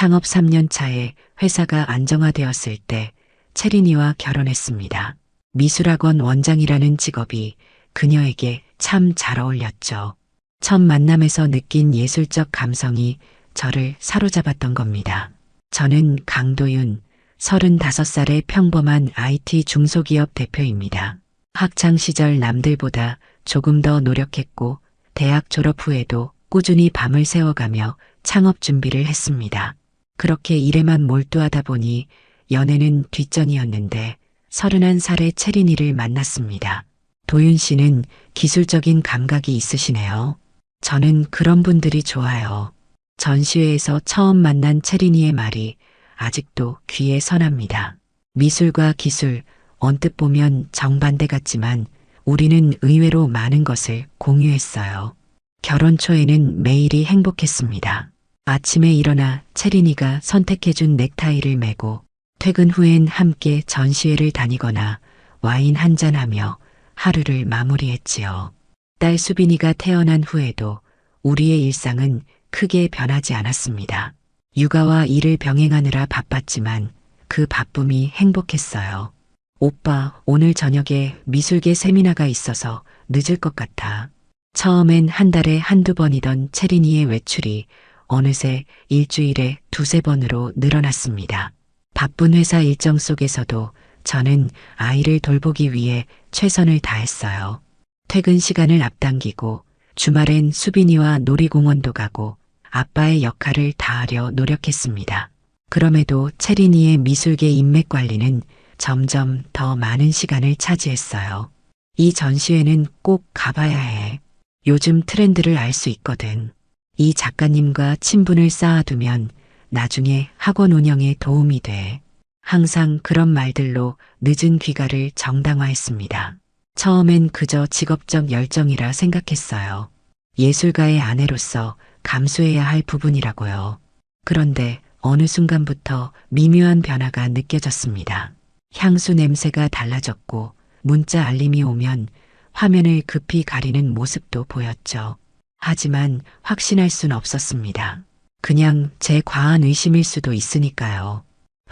창업 3년 차에 회사가 안정화되었을 때 채린이와 결혼했습니다. 미술학원 원장이라는 직업이 그녀에게 참 잘 어울렸죠. 첫 만남에서 느낀 예술적 감성이 저를 사로잡았던 겁니다. 저는 강도윤, 35살의 평범한 IT 중소기업 대표입니다. 학창 시절 남들보다 조금 더 노력했고 대학 졸업 후에도 꾸준히 밤을 새워가며 창업 준비를 했습니다. 그렇게 일에만 몰두하다 보니 연애는 뒷전이었는데 31살의 채린이를 만났습니다. 도윤 씨는 기술적인 감각이 있으시네요. 저는 그런 분들이 좋아요. 전시회에서 처음 만난 채린이의 말이 아직도 귀에 선합니다. 미술과 기술, 언뜻 보면 정반대 같지만 우리는 의외로 많은 것을 공유했어요. 결혼 초에는 매일이 행복했습니다. 아침에 일어나 채린이가 선택해준 넥타이를 매고 퇴근 후엔 함께 전시회를 다니거나 와인 한잔하며 하루를 마무리했지요. 딸 수빈이가 태어난 후에도 우리의 일상은 크게 변하지 않았습니다. 육아와 일을 병행하느라 바빴지만 그 바쁨이 행복했어요. 오빠, 오늘 저녁에 미술계 세미나가 있어서 늦을 것 같아. 처음엔 한 달에 한두 번이던 채린이의 외출이 어느새 일주일에 두세 번으로 늘어났습니다. 바쁜 회사 일정 속에서도 저는 아이를 돌보기 위해 최선을 다했어요. 퇴근 시간을 앞당기고 주말엔 수빈이와 놀이공원도 가고 아빠의 역할을 다하려 노력했습니다. 그럼에도 채린이의 미술계 인맥 관리는 점점 더 많은 시간을 차지했어요. 이 전시회는 꼭 가봐야 해. 요즘 트렌드를 알 수 있거든. 이 작가님과 친분을 쌓아두면 나중에 학원 운영에 도움이 돼. 항상 그런 말들로 늦은 귀가를 정당화했습니다. 처음엔 그저 직업적 열정이라 생각했어요. 예술가의 아내로서 감수해야 할 부분이라고요. 그런데 어느 순간부터 미묘한 변화가 느껴졌습니다. 향수 냄새가 달라졌고 문자 알림이 오면 화면을 급히 가리는 모습도 보였죠. 하지만 확신할 순 없었습니다. 그냥 제 과한 의심일 수도 있으니까요.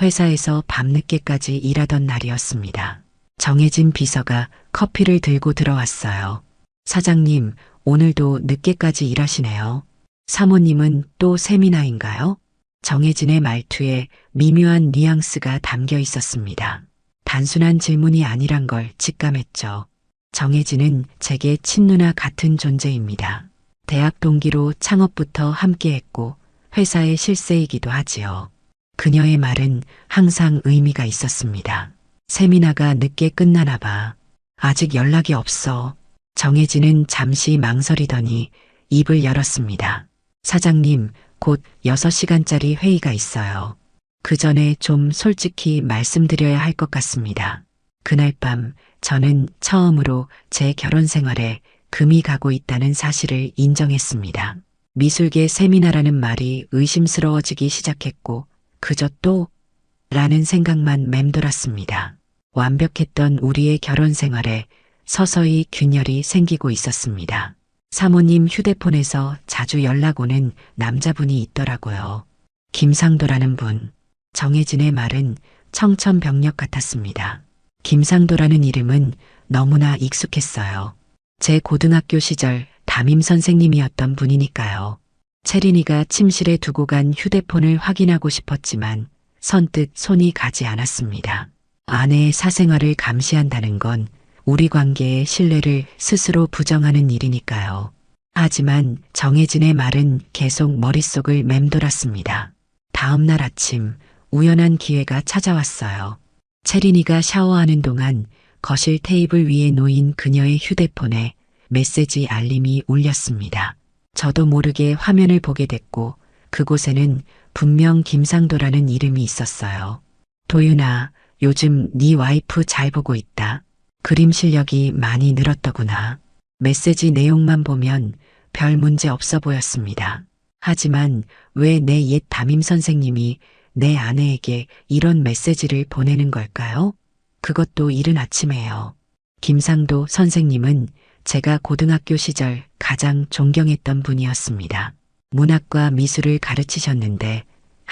회사에서 밤늦게까지 일하던 날이었습니다. 정혜진 비서가 커피를 들고 들어왔어요. 사장님, 오늘도 늦게까지 일하시네요. 사모님은 또 세미나인가요? 정혜진의 말투에 미묘한 뉘앙스가 담겨 있었습니다. 단순한 질문이 아니란 걸 직감했죠. 정혜진은 제게 친누나 같은 존재입니다. 대학 동기로 창업부터 함께했고 회사의 실세이기도 하지요. 그녀의 말은 항상 의미가 있었습니다. 세미나가 늦게 끝나나 봐. 아직 연락이 없어. 정혜진은 잠시 망설이더니 입을 열었습니다. 사장님, 곧 6시간짜리 회의가 있어요. 그 전에 좀 솔직히 말씀드려야 할 것 같습니다. 그날 밤 저는 처음으로 제 결혼 생활에 금이 가고 있다는 사실을 인정했습니다. 미술계 세미나라는 말이 의심스러워지기 시작했고 그저 또 라는 생각만 맴돌았습니다. 완벽했던 우리의 결혼 생활에 서서히 균열이 생기고 있었습니다. 사모님 휴대폰에서 자주 연락 오는 남자분이 있더라고요. 김상도라는 분. 정혜진의 말은 청천벽력 같았습니다. 김상도라는 이름은 너무나 익숙했어요. 제 고등학교 시절 담임 선생님이었던 분이니까요. 채린이가 침실에 두고 간 휴대폰을 확인하고 싶었지만 선뜻 손이 가지 않았습니다. 아내의 사생활을 감시한다는 건 우리 관계의 신뢰를 스스로 부정하는 일이니까요. 하지만 정혜진의 말은 계속 머릿속을 맴돌았습니다. 다음 날 아침 우연한 기회가 찾아왔어요. 채린이가 샤워하는 동안 거실 테이블 위에 놓인 그녀의 휴대폰에 메시지 알림이 울렸습니다. 저도 모르게 화면을 보게 됐고 그곳에는 분명 김상도라는 이름이 있었어요. 도윤아, 요즘 네 와이프 잘 보고 있다. 그림 실력이 많이 늘었더구나. 메시지 내용만 보면 별 문제 없어 보였습니다. 하지만 왜 내 옛 담임 선생님이 내 아내에게 이런 메시지를 보내는 걸까요? 그것도 이른 아침에요. 김상도 선생님은 제가 고등학교 시절 가장 존경했던 분이었습니다. 문학과 미술을 가르치셨는데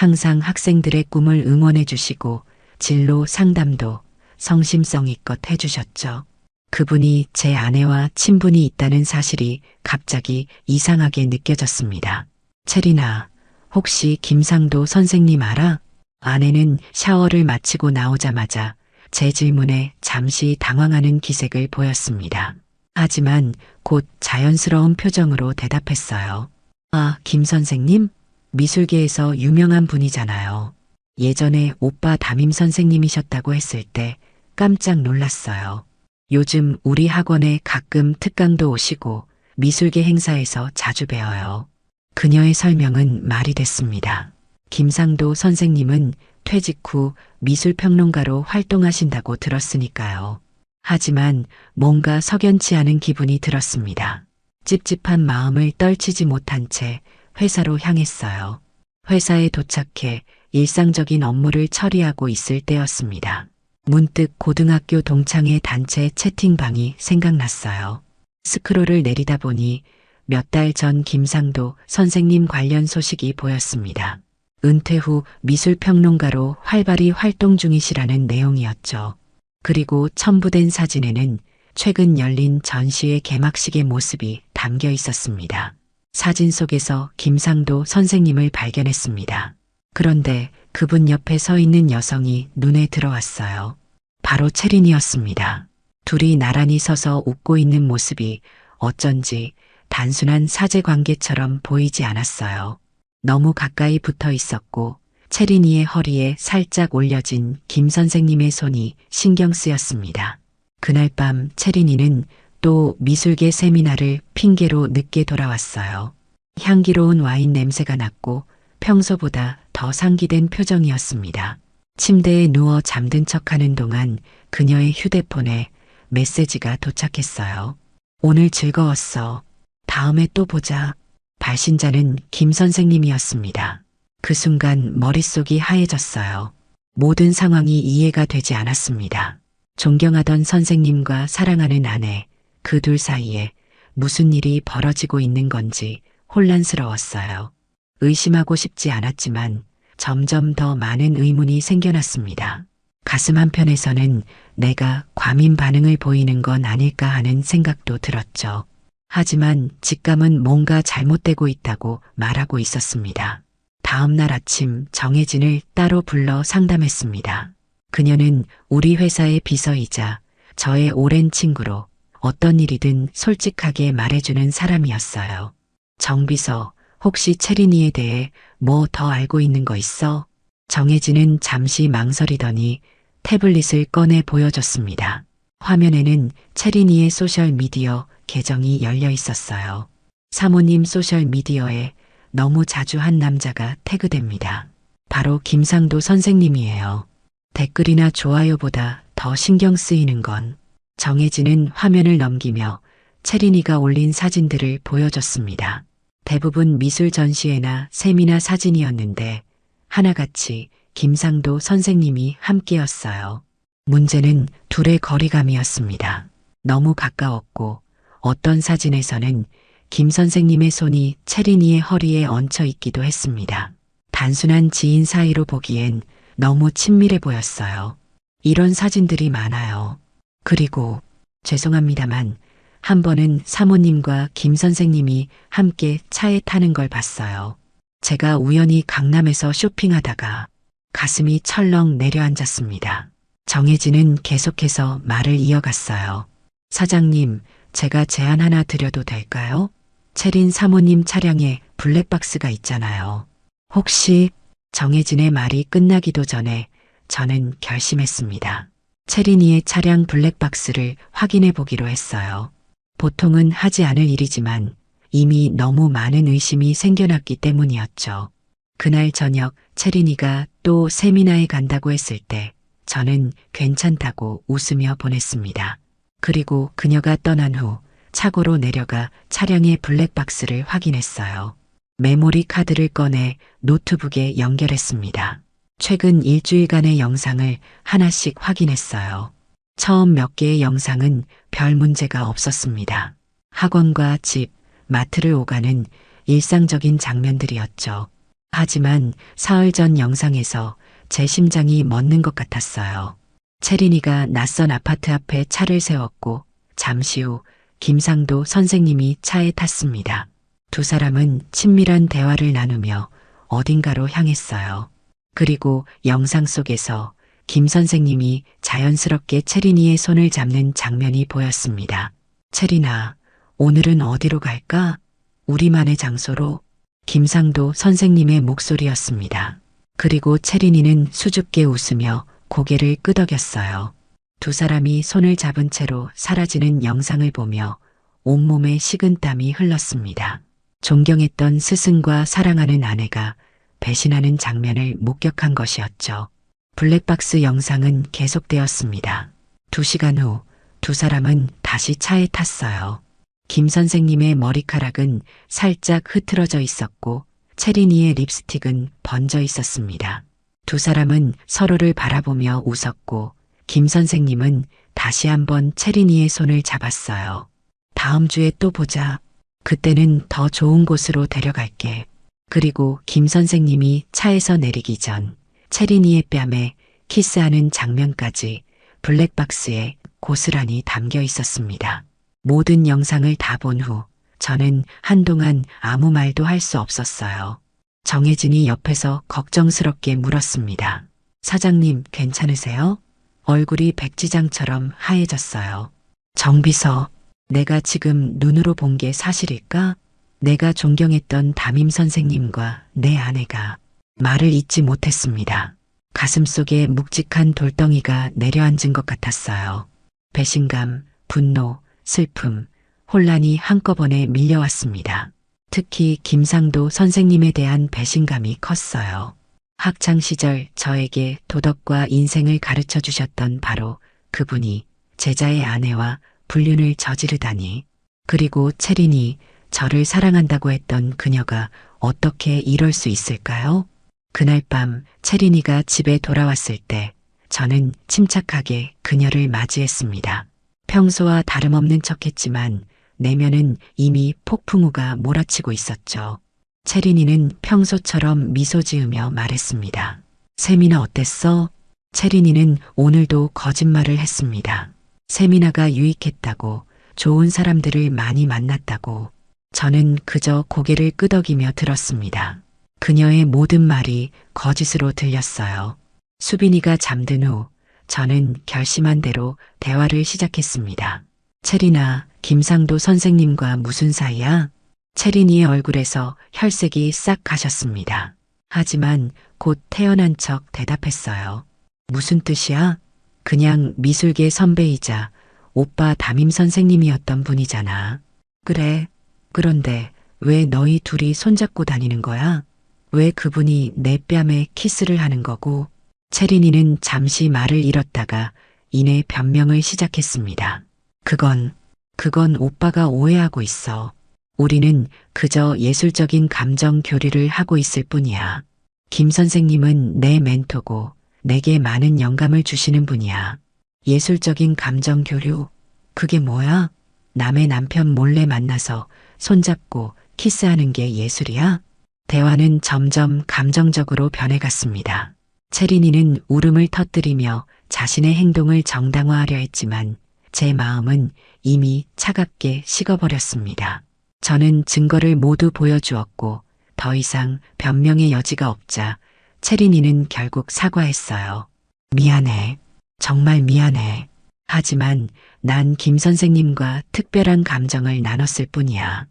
항상 학생들의 꿈을 응원해 주시고 진로 상담도 성심성의껏 해주셨죠. 그분이 제 아내와 친분이 있다는 사실이 갑자기 이상하게 느껴졌습니다. 체리나, 혹시 김상도 선생님 알아? 아내는 샤워를 마치고 나오자마자 제 질문에 잠시 당황하는 기색을 보였습니다. 하지만 곧 자연스러운 표정으로 대답했어요. 아, 김 선생님? 미술계에서 유명한 분이잖아요. 예전에 오빠 담임 선생님이셨다고 했을 때 깜짝 놀랐어요. 요즘 우리 학원에 가끔 특강도 오시고 미술계 행사에서 자주 뵈어요. 그녀의 설명은 말이 됐습니다. 김상도 선생님은 퇴직 후 미술평론가로 활동하신다고 들었으니까요. 하지만 뭔가 석연치 않은 기분이 들었습니다. 찝찝한 마음을 떨치지 못한 채 회사로 향했어요. 회사에 도착해 일상적인 업무를 처리하고 있을 때였습니다. 문득 고등학교 동창회 단체 채팅방이 생각났어요. 스크롤을 내리다 보니 몇 달 전 김상도 선생님 관련 소식이 보였습니다. 은퇴 후 미술평론가로 활발히 활동 중이시라는 내용이었죠. 그리고 첨부된 사진에는 최근 열린 전시회 개막식의 모습이 담겨 있었습니다. 사진 속에서 김상도 선생님을 발견했습니다. 그런데 그분 옆에 서 있는 여성이 눈에 들어왔어요. 바로 채린이었습니다. 둘이 나란히 서서 웃고 있는 모습이 어쩐지 단순한 사제관계처럼 보이지 않았어요. 너무 가까이 붙어 있었고 채린이의 허리에 살짝 올려진 김 선생님의 손이 신경 쓰였습니다. 그날 밤 채린이는 또 미술계 세미나를 핑계로 늦게 돌아왔어요. 향기로운 와인 냄새가 났고 평소보다 더 상기된 표정이었습니다. 침대에 누워 잠든 척하는 동안 그녀의 휴대폰에 메시지가 도착했어요. 오늘 즐거웠어. 다음에 또 보자. 발신자는 김 선생님이었습니다. 그 순간 머릿속이 하얘졌어요. 모든 상황이 이해가 되지 않았습니다. 존경하던 선생님과 사랑하는 아내, 그 둘 사이에 무슨 일이 벌어지고 있는 건지 혼란스러웠어요. 의심하고 싶지 않았지만 점점 더 많은 의문이 생겨났습니다. 가슴 한편에서는 내가 과민 반응을 보이는 건 아닐까 하는 생각도 들었죠. 하지만 직감은 뭔가 잘못되고 있다고 말하고 있었습니다. 다음 날 아침 정혜진을 따로 불러 상담했습니다. 그녀는 우리 회사의 비서이자 저의 오랜 친구로 어떤 일이든 솔직하게 말해주는 사람이었어요. 정비서, 혹시 채린이에 대해 뭐 더 알고 있는 거 있어? 정혜진은 잠시 망설이더니 태블릿을 꺼내 보여줬습니다. 화면에는 채린이의 소셜미디어 계정이 열려 있었어요. 사모님 소셜미디어에 너무 자주 한 남자가 태그됩니다. 바로 김상도 선생님이에요. 댓글이나 좋아요보다 더 신경 쓰이는 건 정혜진은 화면을 넘기며 채린이가 올린 사진들을 보여줬습니다. 대부분 미술 전시회나 세미나 사진이었는데 하나같이 김상도 선생님이 함께였어요. 문제는 둘의 거리감이었습니다. 너무 가까웠고 어떤 사진에서는 김 선생님의 손이 채린이의 허리에 얹혀 있기도 했습니다. 단순한 지인 사이로 보기엔 너무 친밀해 보였어요. 이런 사진들이 많아요. 그리고 죄송합니다만 한 번은 사모님과 김 선생님이 함께 차에 타는 걸 봤어요. 제가 우연히 강남에서 쇼핑하다가 가슴이 철렁 내려앉았습니다. 정혜진은 계속해서 말을 이어갔어요. 사장님, 제가 제안 하나 드려도 될까요? 채린 사모님 차량에 블랙박스가 있잖아요. 혹시 정혜진의 말이 끝나기도 전에 저는 결심했습니다. 채린이의 차량 블랙박스를 확인해 보기로 했어요. 보통은 하지 않을 일이지만 이미 너무 많은 의심이 생겨났기 때문이었죠. 그날 저녁 채린이가 또 세미나에 간다고 했을 때 저는 괜찮다고 웃으며 보냈습니다. 그리고 그녀가 떠난 후 차고로 내려가 차량의 블랙박스를 확인했어요. 메모리 카드를 꺼내 노트북에 연결했습니다. 최근 일주일간의 영상을 하나씩 확인했어요. 처음 몇 개의 영상은 별 문제가 없었습니다. 학원과 집, 마트를 오가는 일상적인 장면들이었죠. 하지만 사흘 전 영상에서 제 심장이 멎는 것 같았어요. 채린이가 낯선 아파트 앞에 차를 세웠고 잠시 후 김상도 선생님이 차에 탔습니다. 두 사람은 친밀한 대화를 나누며 어딘가로 향했어요. 그리고 영상 속에서 김 선생님이 자연스럽게 채린이의 손을 잡는 장면이 보였습니다. 채린아, 오늘은 어디로 갈까? 우리만의 장소로. 김상도 선생님의 목소리였습니다. 그리고 채린이는 수줍게 웃으며 고개를 끄덕였어요. 두 사람이 손을 잡은 채로 사라지는 영상을 보며 온몸에 식은땀이 흘렀습니다. 존경했던 스승과 사랑하는 아내가 배신하는 장면을 목격한 것이었죠. 블랙박스 영상은 계속되었습니다. 2시간 후 두 사람은 다시 차에 탔어요. 김 선생님의 머리카락은 살짝 흐트러져 있었고 채린이의 립스틱은 번져 있었습니다. 두 사람은 서로를 바라보며 웃었고 김 선생님은 다시 한번 채린이의 손을 잡았어요. 다음 주에 또 보자. 그때는 더 좋은 곳으로 데려갈게. 그리고 김 선생님이 차에서 내리기 전 채린이의 뺨에 키스하는 장면까지 블랙박스에 고스란히 담겨 있었습니다. 모든 영상을 다 본 후 저는 한동안 아무 말도 할 수 없었어요. 정혜진이 옆에서 걱정스럽게 물었습니다. 사장님 괜찮으세요? 얼굴이 백지장처럼 하얘졌어요. 정비서, 내가 지금 눈으로 본 게 사실일까? 내가 존경했던 담임 선생님과 내 아내가 말을 잇지 못했습니다. 가슴속에 묵직한 돌덩이가 내려앉은 것 같았어요. 배신감, 분노, 슬픔, 혼란이 한꺼번에 밀려왔습니다. 특히 김상도 선생님에 대한 배신감이 컸어요. 학창시절 저에게 도덕과 인생을 가르쳐 주셨던 바로 그분이 제자의 아내와 불륜을 저지르다니. 그리고 채린이, 저를 사랑한다고 했던 그녀가 어떻게 이럴 수 있을까요? 그날 밤 채린이가 집에 돌아왔을 때 저는 침착하게 그녀를 맞이했습니다. 평소와 다름없는 척했지만 내면은 이미 폭풍우가 몰아치고 있었죠. 채린이는 평소처럼 미소 지으며 말했습니다. 세민아 어땠어? 채린이는 오늘도 거짓말을 했습니다. 세민아가 유익했다고, 좋은 사람들을 많이 만났다고. 저는 그저 고개를 끄덕이며 들었습니다. 그녀의 모든 말이 거짓으로 들렸어요. 수빈이가 잠든 후 저는 결심한 대로 대화를 시작했습니다. 채린아, 김상도 선생님과 무슨 사이야? 채린이의 얼굴에서 혈색이 싹 가셨습니다. 하지만 곧 태어난 척 대답했어요. 무슨 뜻이야? 그냥 미술계 선배이자 오빠 담임 선생님이었던 분이잖아. 그래. 그런데 왜 너희 둘이 손잡고 다니는 거야? 왜 그분이 내 뺨에 키스를 하는 거고? 채린이는 잠시 말을 잃었다가 이내 변명을 시작했습니다. 그건 오빠가 오해하고 있어. 우리는 그저 예술적인 감정 교류를 하고 있을 뿐이야. 김 선생님은 내 멘토고 내게 많은 영감을 주시는 분이야. 예술적인 감정 교류? 그게 뭐야? 남의 남편 몰래 만나서 손잡고 키스하는 게 예술이야? 대화는 점점 감정적으로 변해갔습니다. 채린이는 울음을 터뜨리며 자신의 행동을 정당화하려 했지만 제 마음은 이미 차갑게 식어버렸습니다. 저는 증거를 모두 보여주었고 더 이상 변명의 여지가 없자 채린이는 결국 사과했어요. 미안해. 정말 미안해. 하지만 난 김 선생님과 특별한 감정을 나눴을 뿐이야.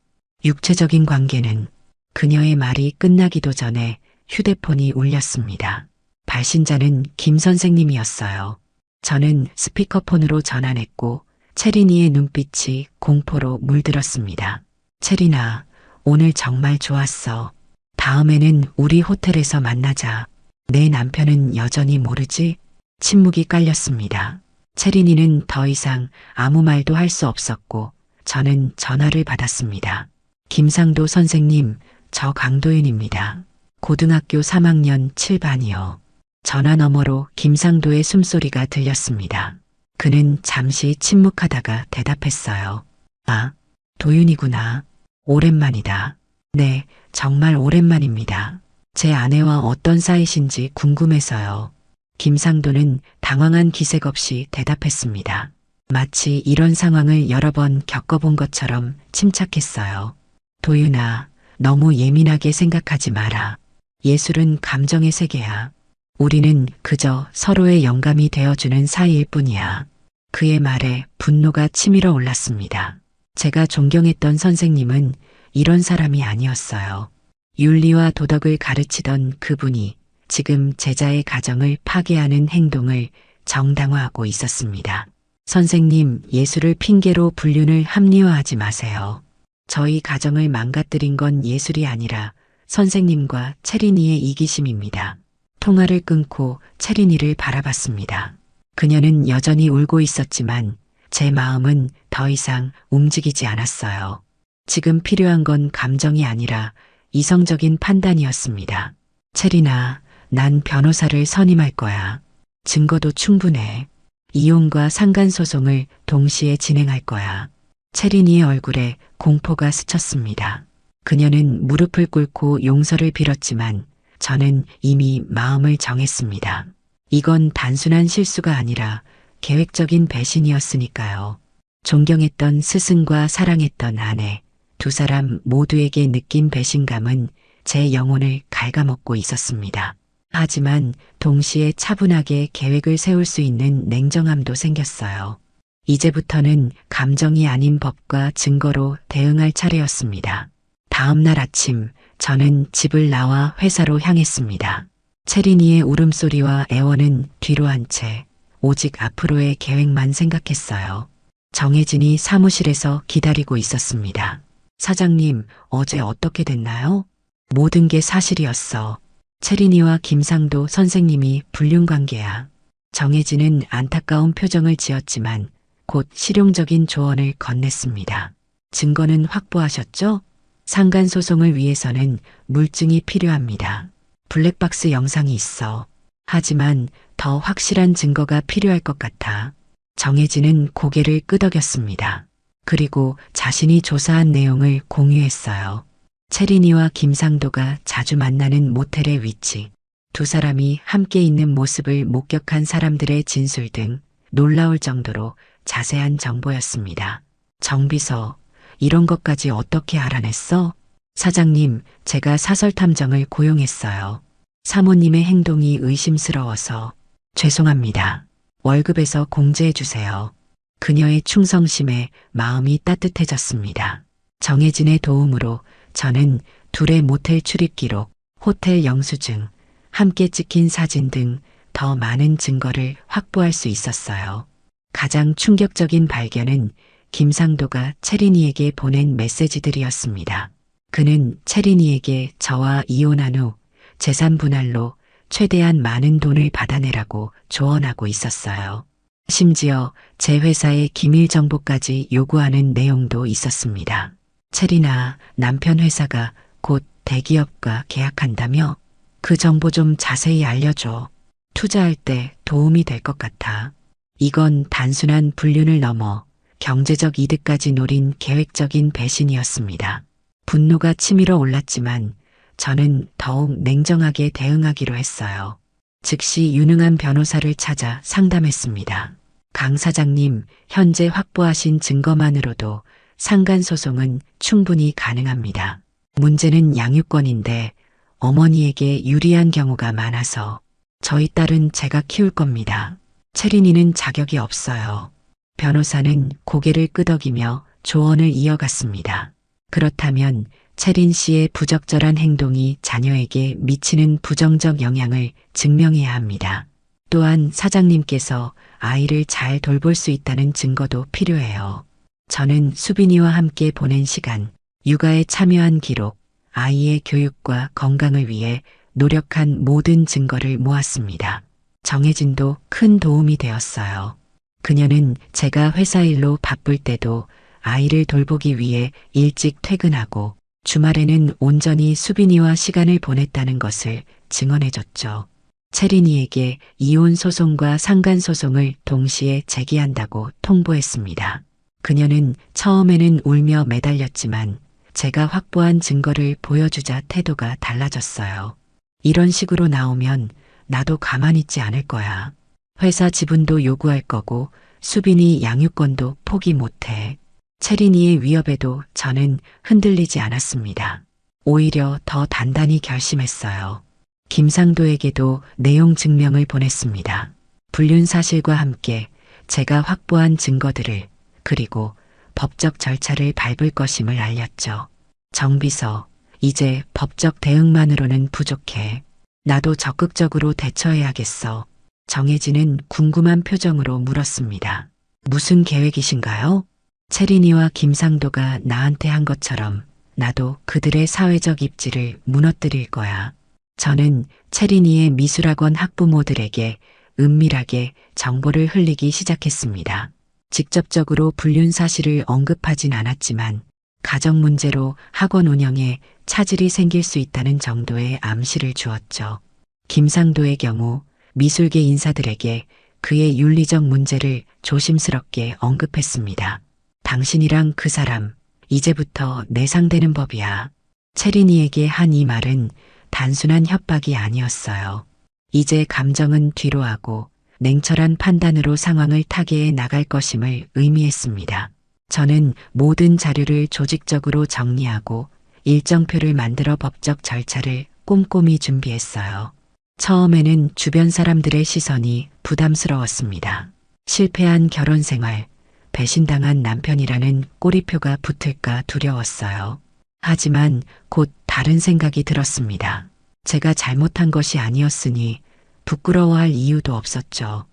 육체적인 관계는. 그녀의 말이 끝나기도 전에 휴대폰이 울렸습니다. 발신자는 김 선생님이었어요. 저는 스피커폰으로 전화했고 채린이의 눈빛이 공포로 물들었습니다. 채린아, 오늘 정말 좋았어. 다음에는 우리 호텔에서 만나자. 내 남편은 여전히 모르지? 침묵이 깔렸습니다. 채린이는 더 이상 아무 말도 할 수 없었고 저는 전화를 받았습니다. 김상도 선생님, 저 강도윤입니다. 고등학교 3학년 7반이요. 전화 너머로 김상도의 숨소리가 들렸습니다. 그는 잠시 침묵하다가 대답했어요. 아, 도윤이구나. 오랜만이다. 네, 정말 오랜만입니다. 제 아내와 어떤 사이신지 궁금해서요. 김상도는 당황한 기색 없이 대답했습니다. 마치 이런 상황을 여러 번 겪어본 것처럼 침착했어요. 도윤아, 너무 예민하게 생각하지 마라. 예술은 감정의 세계야. 우리는 그저 서로의 영감이 되어주는 사이일 뿐이야. 그의 말에 분노가 치밀어 올랐습니다. 제가 존경했던 선생님은 이런 사람이 아니었어요. 윤리와 도덕을 가르치던 그분이 지금 제자의 가정을 파괴하는 행동을 정당화하고 있었습니다. 선생님, 예술을 핑계로 불륜을 합리화하지 마세요. 저희 가정을 망가뜨린 건 예술이 아니라 선생님과 채린이의 이기심입니다. 통화를 끊고 채린이를 바라봤습니다. 그녀는 여전히 울고 있었지만 제 마음은 더 이상 움직이지 않았어요. 지금 필요한 건 감정이 아니라 이성적인 판단이었습니다. 채린아, 난 변호사를 선임할 거야. 증거도 충분해. 이혼과 상간소송을 동시에 진행할 거야. 채린이의 얼굴에 공포가 스쳤습니다. 그녀는 무릎을 꿇고 용서를 빌었지만 저는 이미 마음을 정했습니다. 이건 단순한 실수가 아니라 계획적인 배신이었으니까요. 존경했던 스승과 사랑했던 아내, 두 사람 모두에게 느낀 배신감은 제 영혼을 갉아먹고 있었습니다. 하지만 동시에 차분하게 계획을 세울 수 있는 냉정함도 생겼어요. 이제부터는 감정이 아닌 법과 증거로 대응할 차례였습니다. 다음 날 아침 저는 집을 나와 회사로 향했습니다. 채린이의 울음소리와 애원은 뒤로 한 채 오직 앞으로의 계획만 생각했어요. 정혜진이 사무실에서 기다리고 있었습니다. 사장님, 어제 어떻게 됐나요? 모든 게 사실이었어. 채린이와 김상도 선생님이 불륜관계야. 정혜진은 안타까운 표정을 지었지만 곧 실용적인 조언을 건넸습니다. 증거는 확보하셨죠? 상간소송을 위해서는 물증이 필요합니다. 블랙박스 영상이 있어. 하지만 더 확실한 증거가 필요할 것 같아. 정혜진은 고개를 끄덕였습니다. 그리고 자신이 조사한 내용을 공유했어요. 채린이와 김상도가 자주 만나는 모텔의 위치, 두 사람이 함께 있는 모습을 목격한 사람들의 진술 등 놀라울 정도로 자세한 정보였습니다. 정비서, 이런 것까지 어떻게 알아냈어? 사장님, 제가 사설탐정을 고용했어요. 사모님의 행동이 의심스러워서 죄송합니다. 월급에서 공제해 주세요. 그녀의 충성심에 마음이 따뜻해졌습니다. 정혜진의 도움으로 저는 둘의 모텔 출입 기록, 호텔 영수증, 함께 찍힌 사진 등 더 많은 증거를 확보할 수 있었어요. 가장 충격적인 발견은 김상도가 채린이에게 보낸 메시지들이었습니다. 그는 채린이에게 저와 이혼한 후 재산 분할로 최대한 많은 돈을 받아내라고 조언하고 있었어요. 심지어 제 회사의 기밀 정보까지 요구하는 내용도 있었습니다. 채린아, 남편 회사가 곧 대기업과 계약한다며? 그 정보 좀 자세히 알려줘. 투자할 때 도움이 될 것 같아. 이건 단순한 불륜을 넘어 경제적 이득까지 노린 계획적인 배신이었습니다. 분노가 치밀어 올랐지만 저는 더욱 냉정하게 대응하기로 했어요. 즉시 유능한 변호사를 찾아 상담했습니다. 강 사장님, 현재 확보하신 증거만으로도 상간소송은 충분히 가능합니다. 문제는 양육권인데 어머니에게 유리한 경우가 많아서 저희 딸은 제가 키울 겁니다. 채린이는 자격이 없어요. 변호사는 고개를 끄덕이며 조언을 이어갔습니다. 그렇다면 채린 씨의 부적절한 행동이 자녀에게 미치는 부정적 영향을 증명해야 합니다. 또한 사장님께서 아이를 잘 돌볼 수 있다는 증거도 필요해요. 저는 수빈이와 함께 보낸 시간, 육아에 참여한 기록, 아이의 교육과 건강을 위해 노력한 모든 증거를 모았습니다. 정혜진도 큰 도움이 되었어요. 그녀는 제가 회사 일로 바쁠 때도 아이를 돌보기 위해 일찍 퇴근하고 주말에는 온전히 수빈이와 시간을 보냈다는 것을 증언해줬죠. 채린이에게 이혼 소송과 상간 소송을 동시에 제기한다고 통보했습니다. 그녀는 처음에는 울며 매달렸지만 제가 확보한 증거를 보여주자 태도가 달라졌어요. 이런 식으로 나오면 나도 가만히 있지 않을 거야. 회사 지분도 요구할 거고 수빈이 양육권도 포기 못해. 채린이의 위협에도 저는 흔들리지 않았습니다. 오히려 더 단단히 결심했어요. 김상도에게도 내용 증명을 보냈습니다. 불륜 사실과 함께 제가 확보한 증거들을 그리고 법적 절차를 밟을 것임을 알렸죠. 정비서, 이제 법적 대응만으로는 부족해. 나도 적극적으로 대처해야겠어. 정혜진은 궁금한 표정으로 물었습니다. 무슨 계획이신가요? 채린이와 김상도가 나한테 한 것처럼 나도 그들의 사회적 입지를 무너뜨릴 거야. 저는 채린이의 미술학원 학부모들에게 은밀하게 정보를 흘리기 시작했습니다. 직접적으로 불륜 사실을 언급하진 않았지만 가정 문제로 학원 운영에 차질이 생길 수 있다는 정도의 암시를 주었죠. 김상도의 경우 미술계 인사들에게 그의 윤리적 문제를 조심스럽게 언급했습니다. 당신이랑 그 사람, 이제부터 내 상대는 법이야. 채린이에게 한 이 말은 단순한 협박이 아니었어요. 이제 감정은 뒤로 하고 냉철한 판단으로 상황을 타개해 나갈 것임을 의미했습니다. 저는 모든 자료를 조직적으로 정리하고 일정표를 만들어 법적 절차를 꼼꼼히 준비했어요. 처음에는 주변 사람들의 시선이 부담스러웠습니다. 실패한 결혼 생활, 배신당한 남편이라는 꼬리표가 붙을까 두려웠어요. 하지만 곧 다른 생각이 들었습니다. 제가 잘못한 것이 아니었으니 부끄러워할 이유도 없었죠.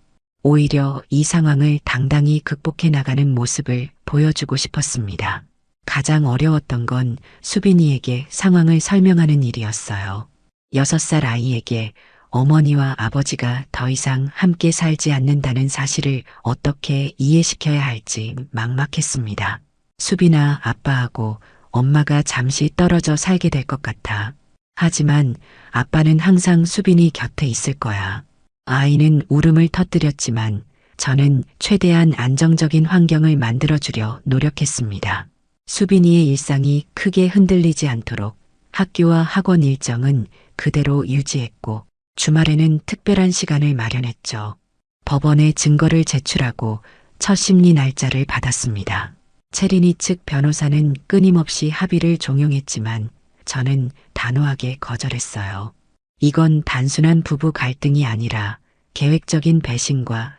오히려 이 상황을 당당히 극복해 나가는 모습을 보여주고 싶었습니다. 가장 어려웠던 건 수빈이에게 상황을 설명하는 일이었어요. 6살 아이에게 어머니와 아버지가 더 이상 함께 살지 않는다는 사실을 어떻게 이해시켜야 할지 막막했습니다. 수빈아, 아빠하고 엄마가 잠시 떨어져 살게 될 것 같아. 하지만 아빠는 항상 수빈이 곁에 있을 거야. 아이는 울음을 터뜨렸지만 저는 최대한 안정적인 환경을 만들어주려 노력했습니다. 수빈이의 일상이 크게 흔들리지 않도록 학교와 학원 일정은 그대로 유지했고 주말에는 특별한 시간을 마련했죠. 법원에 증거를 제출하고 첫 심리 날짜를 받았습니다. 채린이 측 변호사는 끊임없이 합의를 종용했지만 저는 단호하게 거절했어요. 이건 단순한 부부 갈등이 아니라 계획적인 배신과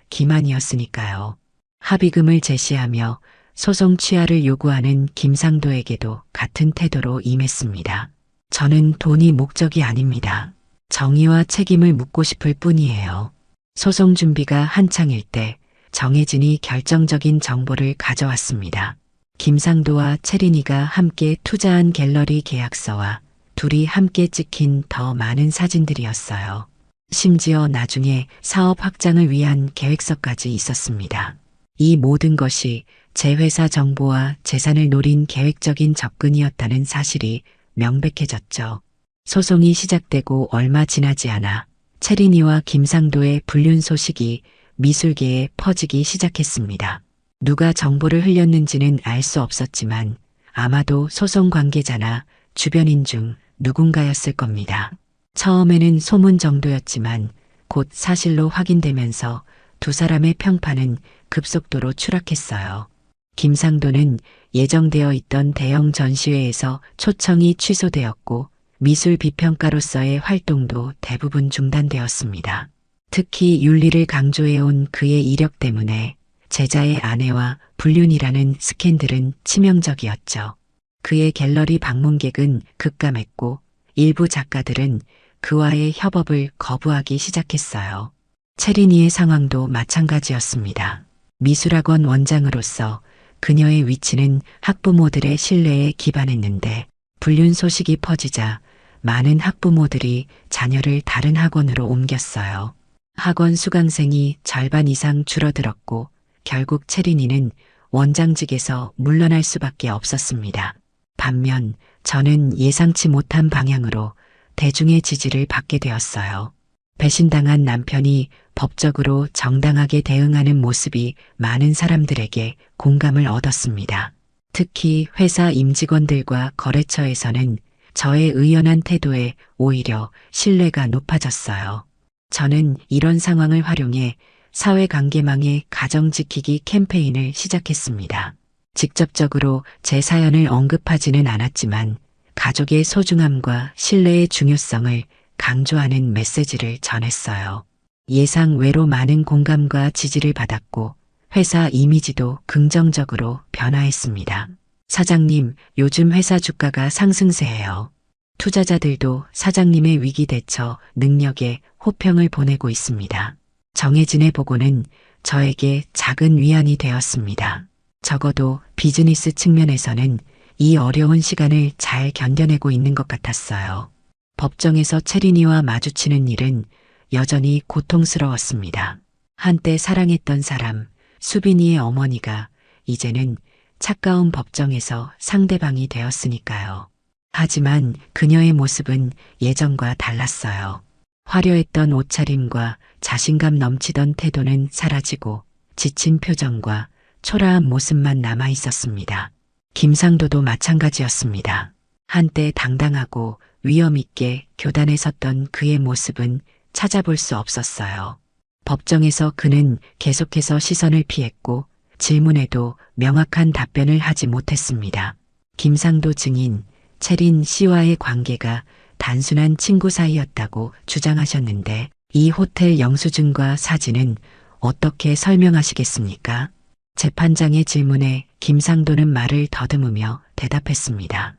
기만이었으니까요. 합의금을 제시하며 소송 취하를 요구하는 김상도에게도 같은 태도로 임했습니다. 저는 돈이 목적이 아닙니다. 정의와 책임을 묻고 싶을 뿐이에요. 소송 준비가 한창일 때 정혜진이 결정적인 정보를 가져왔습니다. 김상도와 채린이가 함께 투자한 갤러리 계약서와 둘이 함께 찍힌 더 많은 사진들이었어요. 심지어 나중에 사업 확장을 위한 계획서까지 있었습니다. 이 모든 것이 제 회사 정보와 재산을 노린 계획적인 접근이었다는 사실이 명백해졌죠. 소송이 시작되고 얼마 지나지 않아 채린이와 김상도의 불륜 소식이 미술계에 퍼지기 시작했습니다. 누가 정보를 흘렸는지는 알 수 없었지만 아마도 소송 관계자나 주변인 중 누군가였을 겁니다. 처음에는 소문 정도였지만 곧 사실로 확인되면서 두 사람의 평판은 급속도로 추락했어요. 김상도는 예정되어 있던 대형 전시회에서 초청이 취소되었고 미술 비평가로서의 활동도 대부분 중단되었습니다. 특히 윤리를 강조해온 그의 이력 때문에 제자의 아내와 불륜이라는 스캔들은 치명적이었죠. 그의 갤러리 방문객은 급감했고 일부 작가들은 그와의 협업을 거부하기 시작했어요. 채린이의 상황도 마찬가지였습니다. 미술학원 원장으로서 그녀의 위치는 학부모들의 신뢰에 기반했는데 불륜 소식이 퍼지자 많은 학부모들이 자녀를 다른 학원으로 옮겼어요. 학원 수강생이 절반 이상 줄어들었고 결국 채린이는 원장직에서 물러날 수밖에 없었습니다. 반면 저는 예상치 못한 방향으로 대중의 지지를 받게 되었어요. 배신당한 남편이 법적으로 정당하게 대응하는 모습이 많은 사람들에게 공감을 얻었습니다. 특히 회사 임직원들과 거래처에서는 저의 의연한 태도에 오히려 신뢰가 높아졌어요. 저는 이런 상황을 활용해 사회관계망의 가정지키기 캠페인을 시작했습니다. 직접적으로 제 사연을 언급하지는 않았지만 가족의 소중함과 신뢰의 중요성을 강조하는 메시지를 전했어요. 예상 외로 많은 공감과 지지를 받았고 회사 이미지도 긍정적으로 변화했습니다. 사장님, 요즘 회사 주가가 상승세예요. 투자자들도 사장님의 위기 대처 능력에 호평을 보내고 있습니다. 정혜진의 보고는 저에게 작은 위안이 되었습니다. 적어도 비즈니스 측면에서는 이 어려운 시간을 잘 견뎌내고 있는 것 같았어요. 법정에서 채린이와 마주치는 일은 여전히 고통스러웠습니다. 한때 사랑했던 사람, 수빈이의 어머니가 이제는 차가운 법정에서 상대방이 되었으니까요. 하지만 그녀의 모습은 예전과 달랐어요. 화려했던 옷차림과 자신감 넘치던 태도는 사라지고 지친 표정과 초라한 모습만 남아 있었습니다. 김상도도 마찬가지였습니다. 한때 당당하고 위엄 있게 교단에 섰던 그의 모습은 찾아볼 수 없었어요. 법정에서 그는 계속해서 시선을 피했고 질문에도 명확한 답변을 하지 못했습니다. 김상도 증인, 채린 씨와의 관계가 단순한 친구 사이였다고 주장하셨는데 이 호텔 영수증과 사진은 어떻게 설명하시겠습니까? 재판장의 질문에 김상도는 말을 더듬으며 대답했습니다.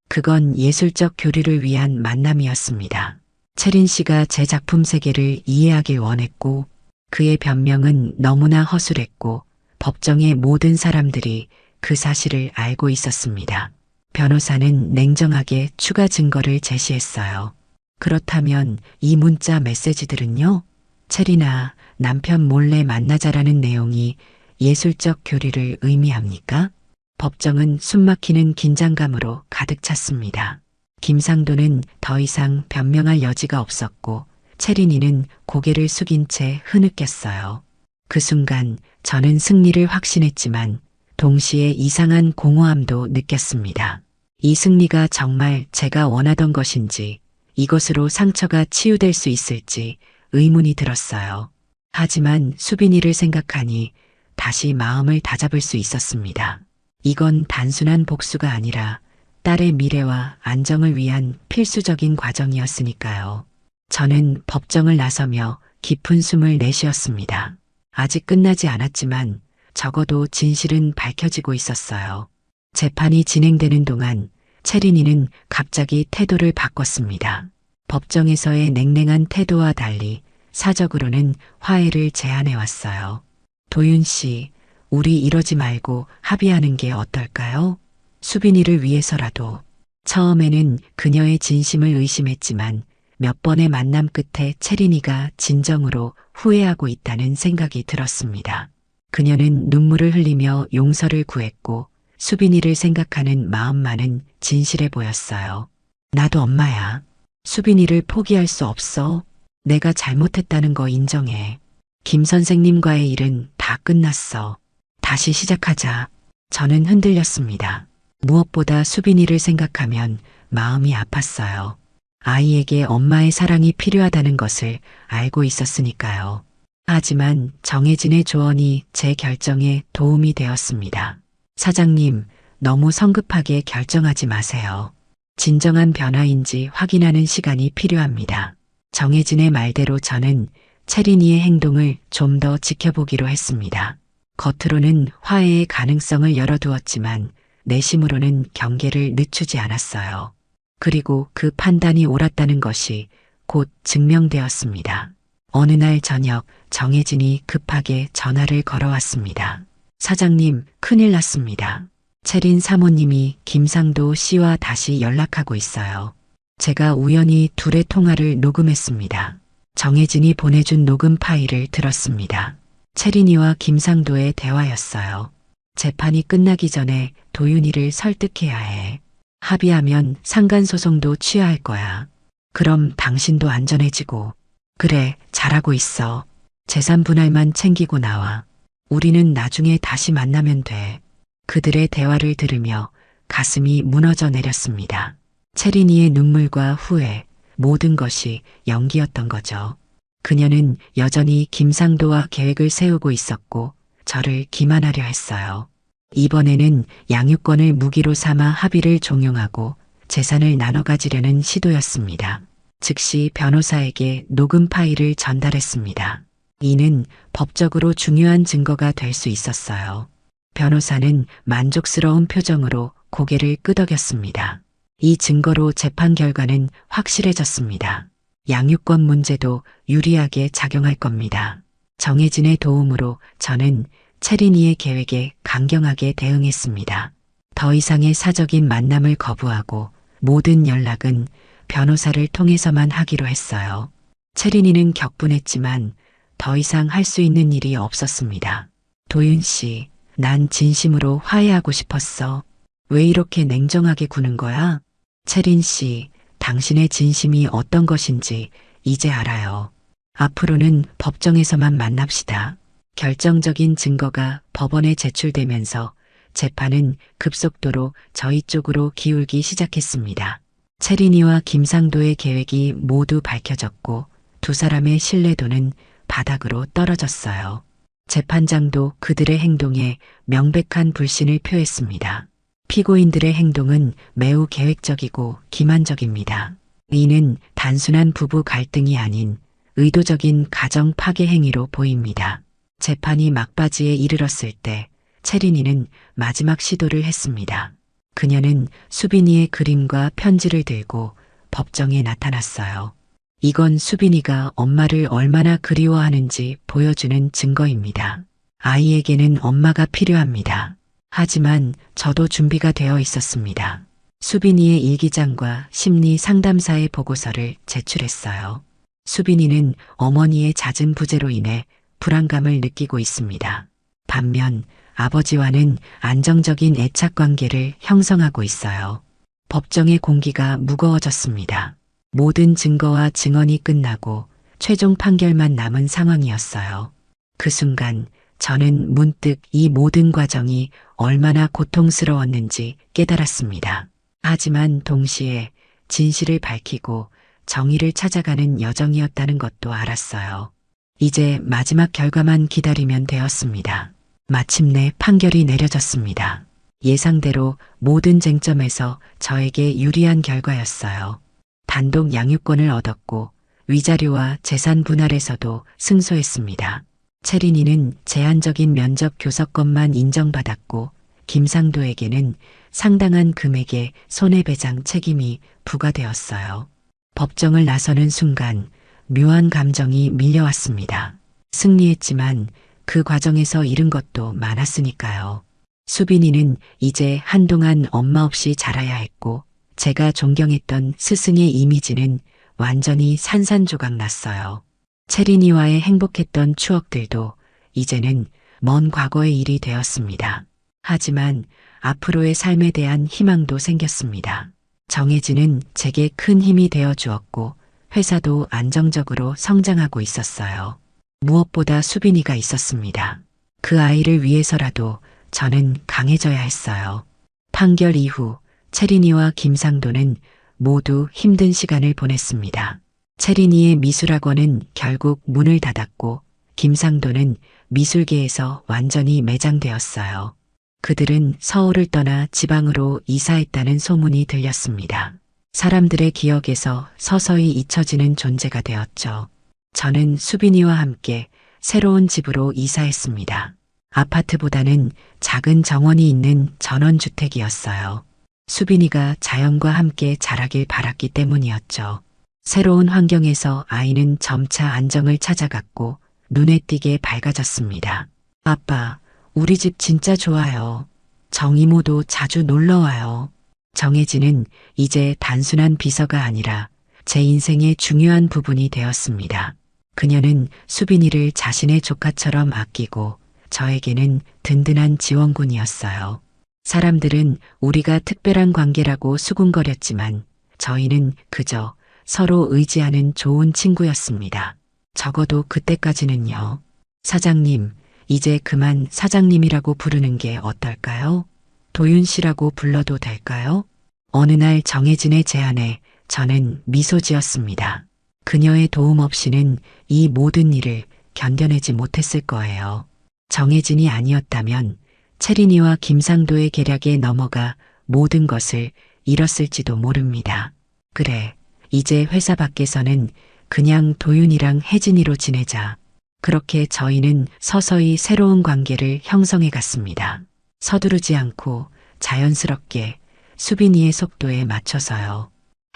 그건 예술적 교류를 위한 만남이었습니다. 채린 씨가 제 작품 세계를 이해하길 원했고 그의 변명은 너무나 허술했고 법정의 모든 사람들이 그 사실을 알고 있었습니다. 변호사는 냉정하게 추가 증거를 제시했어요. 그렇다면 이 문자 메시지들은요? 채린아, 남편 몰래 만나자라는 내용이 예술적 교류를 의미합니까? 법정은 숨막히는 긴장감으로 가득 찼습니다. 김상도는 더 이상 변명할 여지가 없었고 채린이는 고개를 숙인 채 흐느꼈어요. 그 순간 저는 승리를 확신했지만 동시에 이상한 공허함도 느꼈습니다. 이 승리가 정말 제가 원하던 것인지 이것으로 상처가 치유될 수 있을지 의문이 들었어요. 하지만 수빈이를 생각하니 다시 마음을 다잡을 수 있었습니다. 이건 단순한 복수가 아니라 딸의 미래와 안정을 위한 필수적인 과정이었으니까요. 저는 법정을 나서며 깊은 숨을 내쉬었습니다. 아직 끝나지 않았지만 적어도 진실은 밝혀지고 있었어요. 재판이 진행되는 동안 채린이는 갑자기 태도를 바꿨습니다. 법정에서의 냉랭한 태도와 달리 사적으로는 화해를 제안해 왔어요. 도윤 씨, 우리 이러지 말고 합의하는 게 어떨까요? 수빈이를 위해서라도. 처음에는 그녀의 진심을 의심했지만 몇 번의 만남 끝에 채린이가 진정으로 후회하고 있다는 생각이 들었습니다. 그녀는 눈물을 흘리며 용서를 구했고 수빈이를 생각하는 마음만은 진실해 보였어요. 나도 엄마야. 수빈이를 포기할 수 없어. 내가 잘못했다는 거 인정해. 김 선생님과의 일은 다 끝났어. 다시 시작하자. 저는 흔들렸습니다. 무엇보다 수빈이를 생각하면 마음이 아팠어요. 아이에게 엄마의 사랑이 필요하다는 것을 알고 있었으니까요. 하지만 정혜진의 조언이 제 결정에 도움이 되었습니다. 사장님, 너무 성급하게 결정하지 마세요. 진정한 변화인지 확인하는 시간이 필요합니다. 정혜진의 말대로 저는 채린이의 행동을 좀 더 지켜보기로 했습니다. 겉으로는 화해의 가능성을 열어두었지만 내심으로는 경계를 늦추지 않았어요. 그리고 그 판단이 옳았다는 것이 곧 증명되었습니다. 어느 날 저녁 정혜진이 급하게 전화를 걸어왔습니다. 사장님, 큰일 났습니다. 채린 사모님이 김상도 씨와 다시 연락하고 있어요. 제가 우연히 둘의 통화를 녹음했습니다. 정혜진이 보내준 녹음 파일을 들었습니다. 채린이와 김상도의 대화였어요. 재판이 끝나기 전에 도윤이를 설득해야 해. 합의하면 상간소송도 취하할 거야. 그럼 당신도 안전해지고. 그래, 잘하고 있어. 재산 분할만 챙기고 나와. 우리는 나중에 다시 만나면 돼. 그들의 대화를 들으며 가슴이 무너져 내렸습니다. 채린이의 눈물과 후회, 모든 것이 연기였던 거죠. 그녀는 여전히 김상도와 계획을 세우고 있었고 저를 기만하려 했어요. 이번에는 양육권을 무기로 삼아 합의를 종용하고 재산을 나눠 가지려는 시도였습니다. 즉시 변호사에게 녹음 파일을 전달했습니다. 이는 법적으로 중요한 증거가 될 수 있었어요. 변호사는 만족스러운 표정으로 고개를 끄덕였습니다. 이 증거로 재판 결과는 확실해졌습니다. 양육권 문제도 유리하게 작용할 겁니다. 정혜진의 도움으로 저는 채린이의 계획에 강경하게 대응했습니다. 더 이상의 사적인 만남을 거부하고 모든 연락은 변호사를 통해서만 하기로 했어요. 채린이는 격분했지만 더 이상 할 수 있는 일이 없었습니다. 도윤 씨, 난 진심으로 화해하고 싶었어. 왜 이렇게 냉정하게 구는 거야? 채린 씨, 당신의 진심이 어떤 것인지 이제 알아요. 앞으로는 법정에서만 만납시다. 결정적인 증거가 법원에 제출되면서 재판은 급속도로 저희 쪽으로 기울기 시작했습니다. 채린이와 김상도의 계획이 모두 밝혀졌고 두 사람의 신뢰도는 바닥으로 떨어졌어요. 재판장도 그들의 행동에 명백한 불신을 표했습니다. 피고인들의 행동은 매우 계획적이고 기만적입니다. 이는 단순한 부부 갈등이 아닌 의도적인 가정 파괴 행위로 보입니다. 재판이 막바지에 이르렀을 때 채린이는 마지막 시도를 했습니다. 그녀는 수빈이의 그림과 편지를 들고 법정에 나타났어요. 이건 수빈이가 엄마를 얼마나 그리워하는지 보여주는 증거입니다. 아이에게는 엄마가 필요합니다. 하지만 저도 준비가 되어 있었습니다. 수빈이의 일기장과 심리 상담사의 보고서를 제출했어요. 수빈이는 어머니의 잦은 부재로 인해 불안감을 느끼고 있습니다. 반면 아버지와는 안정적인 애착 관계를 형성하고 있어요. 법정의 공기가 무거워졌습니다. 모든 증거와 증언이 끝나고 최종 판결만 남은 상황이었어요. 그 순간 저는 문득 이 모든 과정이 얼마나 고통스러웠는지 깨달았습니다. 하지만 동시에 진실을 밝히고 정의를 찾아가는 여정이었다는 것도 알았어요. 이제 마지막 결과만 기다리면 되었습니다. 마침내 판결이 내려졌습니다. 예상대로 모든 쟁점에서 저에게 유리한 결과였어요. 단독 양육권을 얻었고 위자료와 재산 분할에서도 승소했습니다. 채린이는 제한적인 면접 교섭권만 인정받았고 김상도에게는 상당한 금액의 손해배상 책임이 부과되었어요. 법정을 나서는 순간 묘한 감정이 밀려왔습니다. 승리했지만 그 과정에서 잃은 것도 많았으니까요. 수빈이는 이제 한동안 엄마 없이 자라야 했고 제가 존경했던 스승의 이미지는 완전히 산산조각 났어요. 채린이와의 행복했던 추억들도 이제는 먼 과거의 일이 되었습니다. 하지만 앞으로의 삶에 대한 희망도 생겼습니다. 정혜진은 제게 큰 힘이 되어 주었고 회사도 안정적으로 성장하고 있었어요. 무엇보다 수빈이가 있었습니다. 그 아이를 위해서라도 저는 강해져야 했어요. 판결 이후 채린이와 김상도는 모두 힘든 시간을 보냈습니다. 채린이의 미술학원은 결국 문을 닫았고 김상도는 미술계에서 완전히 매장되었어요. 그들은 서울을 떠나 지방으로 이사했다는 소문이 들렸습니다. 사람들의 기억에서 서서히 잊혀지는 존재가 되었죠. 저는 수빈이와 함께 새로운 집으로 이사했습니다. 아파트보다는 작은 정원이 있는 전원주택이었어요. 수빈이가 자연과 함께 자라길 바랐기 때문이었죠. 새로운 환경에서 아이는 점차 안정을 찾아갔고 눈에 띄게 밝아졌습니다. 아빠, 우리 집 진짜 좋아요. 정이모도 자주 놀러와요. 정혜진은 이제 단순한 비서가 아니라 제 인생의 중요한 부분이 되었습니다. 그녀는 수빈이를 자신의 조카처럼 아끼고 저에게는 든든한 지원군이었어요. 사람들은 우리가 특별한 관계라고 수군거렸지만 저희는 그저 서로 의지하는 좋은 친구였습니다. 적어도 그때까지는요. 사장님, 이제 그만 사장님이라고 부르는 게 어떨까요? 도윤 씨라고 불러도 될까요? 어느 날 정혜진의 제안에 저는 미소 지었습니다. 그녀의 도움 없이는 이 모든 일을 견뎌내지 못했을 거예요. 정혜진이 아니었다면 채린이와 김상도의 계략에 넘어가 모든 것을 잃었을지도 모릅니다. 그래, 이제 회사 밖에서는 그냥 도윤이랑 혜진이로 지내자. 그렇게 저희는 서서히 새로운 관계를 형성해 갔습니다. 서두르지 않고 자연스럽게 수빈이의 속도에 맞춰서요.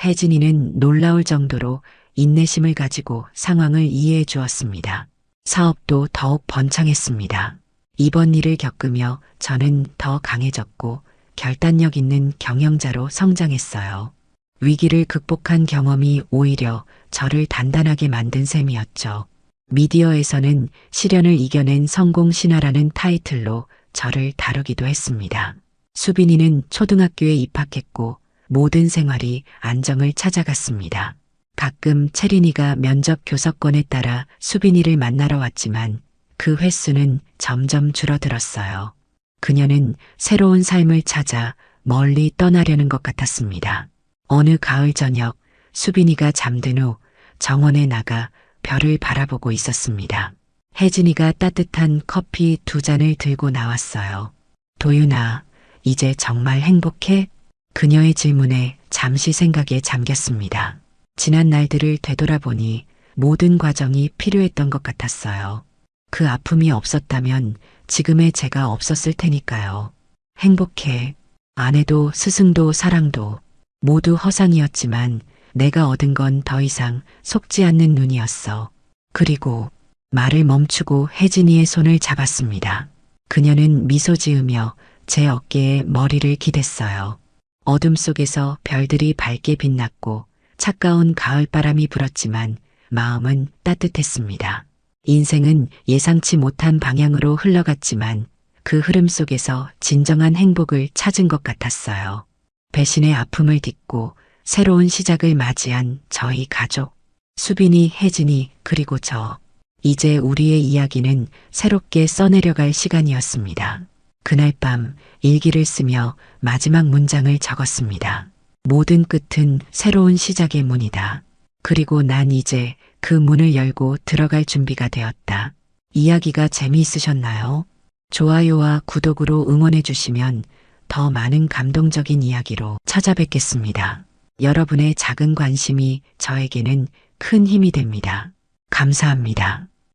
혜진이는 놀라울 정도로 인내심을 가지고 상황을 이해해 주었습니다. 사업도 더욱 번창했습니다. 이번 일을 겪으며 저는 더 강해졌고 결단력 있는 경영자로 성장했어요. 위기를 극복한 경험이 오히려 저를 단단하게 만든 셈이었죠. 미디어에서는 시련을 이겨낸 성공 신화라는 타이틀로 저를 다루기도 했습니다. 수빈이는 초등학교에 입학했고 모든 생활이 안정을 찾아갔습니다. 가끔 채린이가 면접 교섭권에 따라 수빈이를 만나러 왔지만 그 횟수는 점점 줄어들었어요. 그녀는 새로운 삶을 찾아 멀리 떠나려는 것 같았습니다. 어느 가을 저녁 수빈이가 잠든 후 정원에 나가 별을 바라보고 있었습니다. 혜진이가 따뜻한 커피 2잔을 들고 나왔어요. 도윤아, 이제 정말 행복해? 그녀의 질문에 잠시 생각에 잠겼습니다. 지난 날들을 되돌아보니 모든 과정이 필요했던 것 같았어요. 그 아픔이 없었다면 지금의 제가 없었을 테니까요. 행복해. 아내도 스승도 사랑도 모두 허상이었지만 내가 얻은 건 더 이상 속지 않는 눈이었어. 그리고 말을 멈추고 혜진이의 손을 잡았습니다. 그녀는 미소 지으며 제 어깨에 머리를 기댔어요. 어둠 속에서 별들이 밝게 빛났고 차가운 가을바람이 불었지만 마음은 따뜻했습니다. 인생은 예상치 못한 방향으로 흘러갔지만 그 흐름 속에서 진정한 행복을 찾은 것 같았어요. 배신의 아픔을 딛고 새로운 시작을 맞이한 저희 가족, 수빈이, 혜진이, 그리고 저. 이제 우리의 이야기는 새롭게 써내려갈 시간이었습니다. 그날 밤 일기를 쓰며 마지막 문장을 적었습니다. 모든 끝은 새로운 시작의 문이다. 그리고 난 이제 그 문을 열고 들어갈 준비가 되었다. 이야기가 재미있으셨나요? 좋아요와 구독으로 응원해 주시면 더 많은 감동적인 이야기로 찾아뵙겠습니다. 여러분의 작은 관심이 저에게는 큰 힘이 됩니다. 감사합니다.